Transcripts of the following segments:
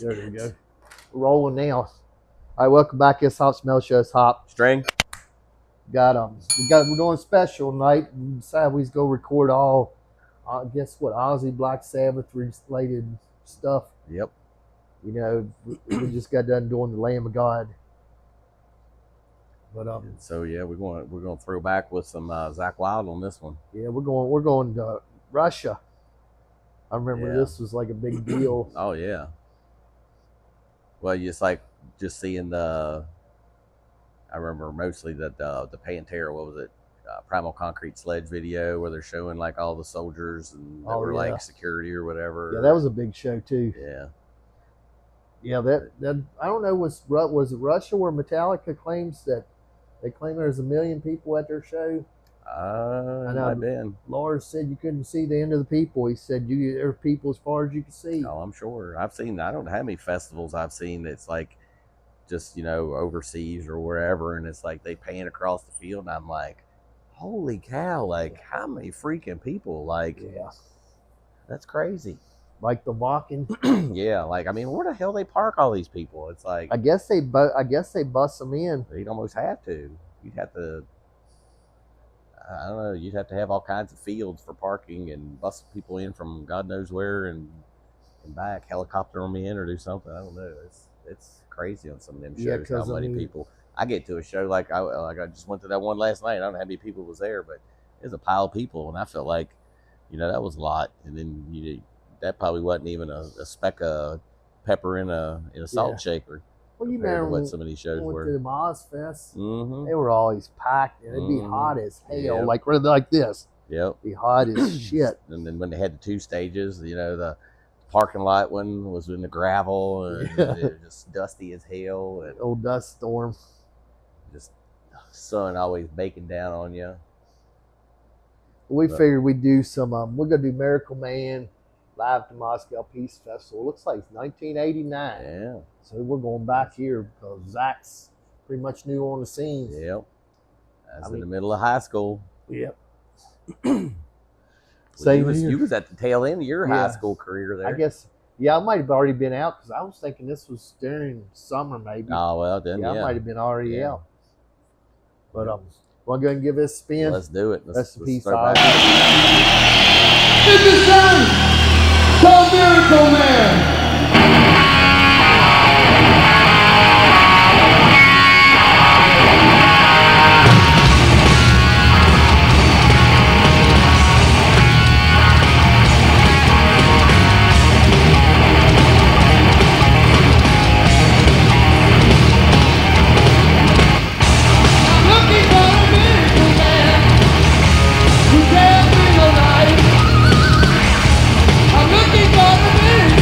There we go. We're rolling now. All right, welcome back. It's Hop Smell Show. It's Hop. String. We're doing special tonight. We decided we was go record all. Guess what? Ozzy, Black Sabbath related stuff. Yep. You know, we just got done doing the Lamb of God. But so yeah, we're going to throw back with some Zakk Wylde on this one. Yeah, we're going to Russia. I remember this was like a big deal. Oh yeah. Well, just like seeing I remember mostly the Pantera. What was it? Primal Concrete Sledge video where they're showing like all the soldiers and that were like security or whatever. Yeah, that was a big show too. Yeah. Yeah, that I don't know. Was it Russia where Metallica claims that they claim there's 1 million people at their show? Might have been. Lars said you couldn't see the end of the people. He said there are people as far as you can see. Oh, I'm sure. I don't know how many festivals I've seen that's like just, overseas or wherever, and it's like they pan across the field and I'm like, holy cow, like how many freaking people? Like, yeah, that's crazy. Like the walking. Yeah, like I mean, where the hell they park all these people? It's like I guess they bust them in. You'd almost have to. You'd have to. I don't know. You'd have to have all kinds of fields for parking and bust people in from God knows where and back, helicopter them in or do something. I don't know. It's crazy on some of them shows how many people. I get to a show like I just went to that one last night. I don't know how many people was there, but there's a pile of people, and I felt like, that was a lot. And then that probably wasn't even a speck of pepper in a salt shaker. Well, you remember what some of these shows went were. to the Ozfest. Mm-hmm. They were always packed, and it'd be hot as hell, Yep. like this. Yep. It'd be hot as shit. And then when they had the 2 stages, the parking lot one was in the gravel, and it was just dusty as hell. And old dust storm. Just sun always baking down on you. We figured we'd do some. We're gonna do Miracle Man live to Moscow Peace Festival. Looks like it's 1989. Yeah. So we're going back here because Zakk's pretty much new on the scene. Yep. In the middle of high school. Yep. You was at the tail end of your high school career there. I guess. Yeah, I might have already been out because I was thinking this was during summer maybe. Oh well, then I might have been already out. But we're going to give this a spin. Let's do it. Rest in peace, Ozzy. It's the song called Miracle Man. I'm looking for a miracle.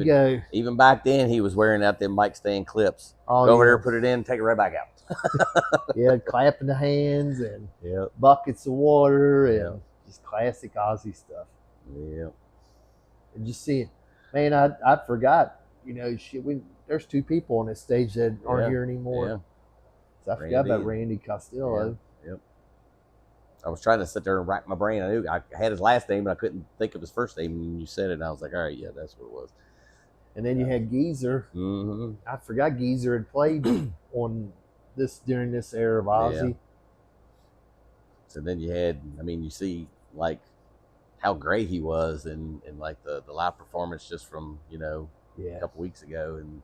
go. Even back then, he was wearing out them mic stand clips. Oh, Go over yeah. there, put it in, take it right back out. Yeah, clapping the hands and Yep. buckets of water and Yep. just classic Ozzy stuff. Yep. And just seeing, man, I forgot. You know, shit. There's two people on this stage that aren't here anymore. Yeah. So I forgot about Randy Costello. Yep. I was trying to sit there and rack my brain. I knew I had his last name, but I couldn't think of his first name. And you said it, and I was like, all right, yeah, that's what it was. And then you had Geezer. Mm-hmm. I forgot Geezer had played on this during this era of Ozzy. Yeah. So then you had, I mean, you see like how great he was in like the live performance just from, you know, a couple weeks ago. And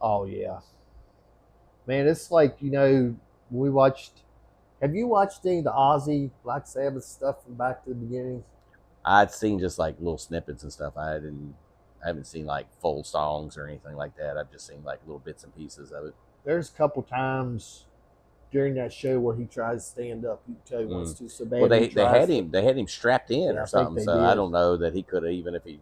oh yeah, man, it's like, you know, we watched. Have you watched any of the Ozzy Black Sabbath stuff from back to the beginning? I'd seen just like little snippets and stuff. I haven't seen like full songs or anything like that. I've just seen like little bits and pieces of it. There's a couple times during that show where he tries to stand up. You can tell he wants to so bad. Well, they had him strapped in or something. So I don't know that he could have, even if he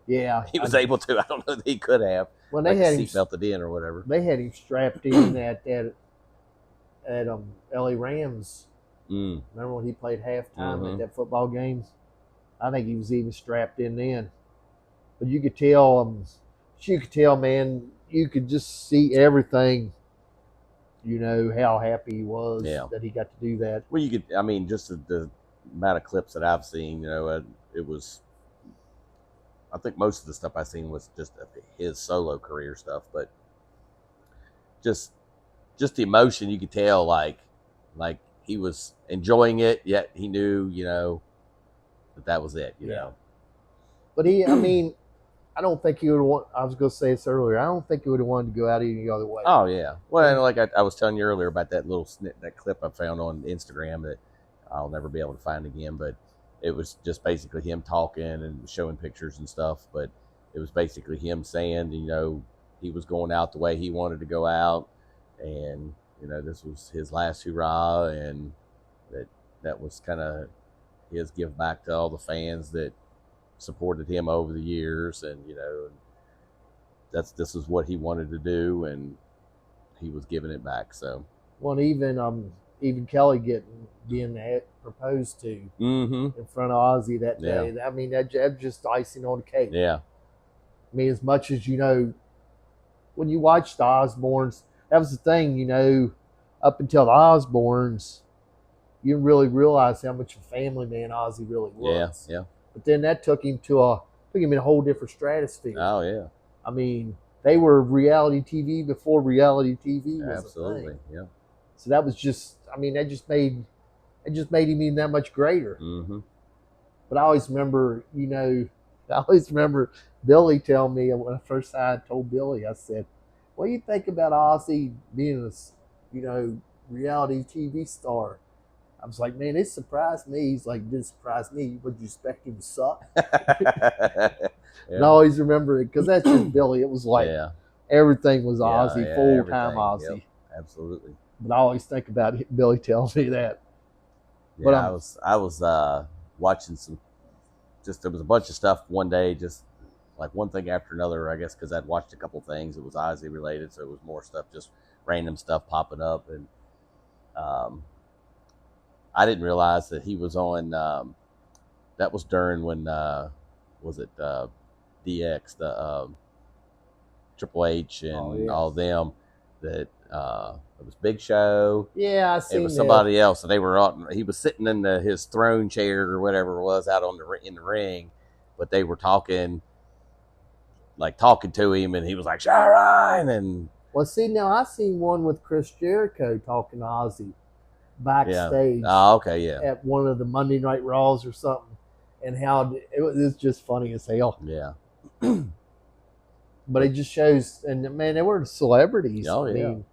was able to. I don't know that he could have. When they had him seatbelted in or whatever. They had him strapped in at LA Rams. Remember when he played halftime at that football game? I think he was even strapped in then. But you could tell, man, you could just see everything. You know how happy he was that he got to do that. Well, you could, I mean, just the amount of clips that I've seen, you know, it was. I think most of the stuff I've seen was just his solo career stuff, but just the emotion you could tell, like he was enjoying it, yet he knew, you know, that was it, you know. But I mean, I don't think he would want. I was going to say this earlier. I don't think he would have wanted to go out any other way. Oh yeah. Well, like I was telling you earlier about that little that clip I found on Instagram that I'll never be able to find again, but it was just basically him talking and showing pictures and stuff. But it was basically him saying, you know, he was going out the way he wanted to go out, and you know, this was his last hurrah, and that was kind of his give back to all the fans that supported him over the years, and you know, this is what he wanted to do, and he was giving it back. So, well, even Kelly being proposed to in front of Ozzy that day. I mean, that's just icing on the cake. Yeah. I mean, as much as, you know, when you watch the Osbournes, that was the thing, you know, up until the Osbournes, you didn't really realize how much of a family man Ozzy really was. Yeah. But then that took him in a whole different stratosphere. Oh yeah. I mean, they were reality TV before reality TV was absolutely a thing. Yeah. So that was just, I mean, that just made him even that much greater. But I always remember, you know, Billy telling me when I first told Billy, I said, "What do you think about Ozzy being a, you know, reality TV star?" I was like, "Man, it surprised me." He's like, "Did it surprise me? Would you expect him to suck?" And I always remember it because that's just Billy. It was like everything was Ozzy, full-time Ozzy. Yep, absolutely. But I always think about it, Billy tells me that. Yeah, but I was watching there was a bunch of stuff one day, just like one thing after another, I guess, because I'd watched a couple things. It was Ozzy related, so it was more stuff, just random stuff popping up. And I didn't realize that he was on, that was during when, was it DX, the Triple H and all them, that it was Big Show. Yeah, I seen it was somebody else, and they were on. He was sitting in his throne chair or whatever it was out in the ring, but they were talking to him, and he was like Sharon. And well, see, now I seen one with Chris Jericho talking to Ozzy backstage. Oh, okay, yeah. At one of the Monday Night Raws or something, and how it was just funny as hell. Yeah. But it just shows, and man, they were celebrities. Oh yeah. I mean,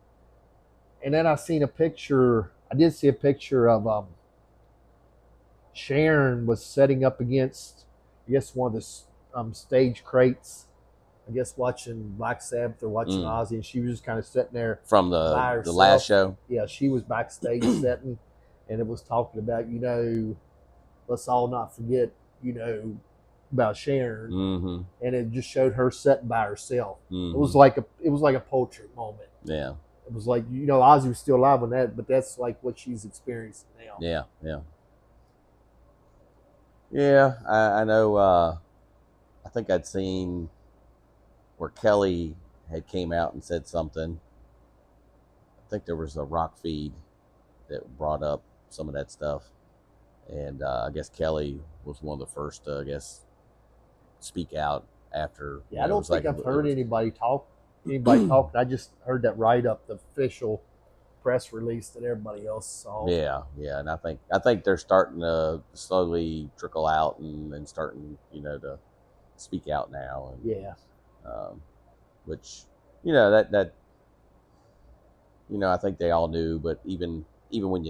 and then I did see a picture of Sharon was setting up against, I guess, one of the stage crates. I guess watching Black Sabbath or watching Ozzy, and she was just kind of sitting there from the last show. Yeah, she was backstage setting, and it was talking about, you know, let's all not forget, you know, about Sharon, Mm-hmm. and it just showed her sitting by herself. Mm-hmm. It was like a portrait moment. Yeah. It was like, Ozzy was still alive on that, but that's like what she's experiencing now. Yeah. Yeah. Yeah. I know. I think I'd seen where Kelly had came out and said something. I think there was a rock feed that brought up some of that stuff, and I guess Kelly was one of the first to, I guess, speak out after. Yeah, I don't think I've heard anybody talk. I just heard that write up, the official press release that everybody else saw. Yeah, yeah, and I think they're starting to slowly trickle out and starting, to speak out now. And, Yeah. Which, that I think they all knew, but even when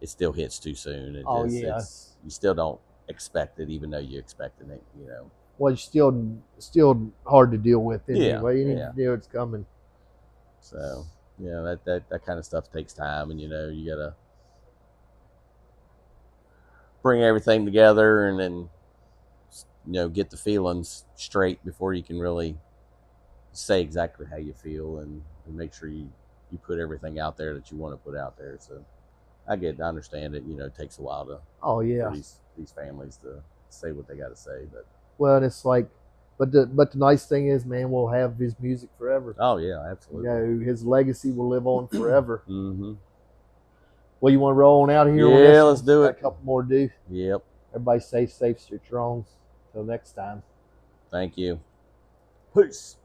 it still hits too soon. It's you still don't expect it, even though you expected it. Well, it's still hard to deal with anyway. Yeah, You need to know it's coming. So that kind of stuff takes time, and you gotta bring everything together, and then get the feelings straight before you can really say exactly how you feel, and make sure you put everything out there that you want to put out there. So I understand it. It takes a while for these families to say what they got to say, but well, it's like, but the nice thing is, man, we'll have his music forever. Oh yeah, absolutely. His legacy will live on forever. Mm-hmm. Well, you want to roll on out of here? Yeah, let's do it. A couple more to do. Yep. Everybody stay safe, stay strong. Till next time. Thank you. Peace.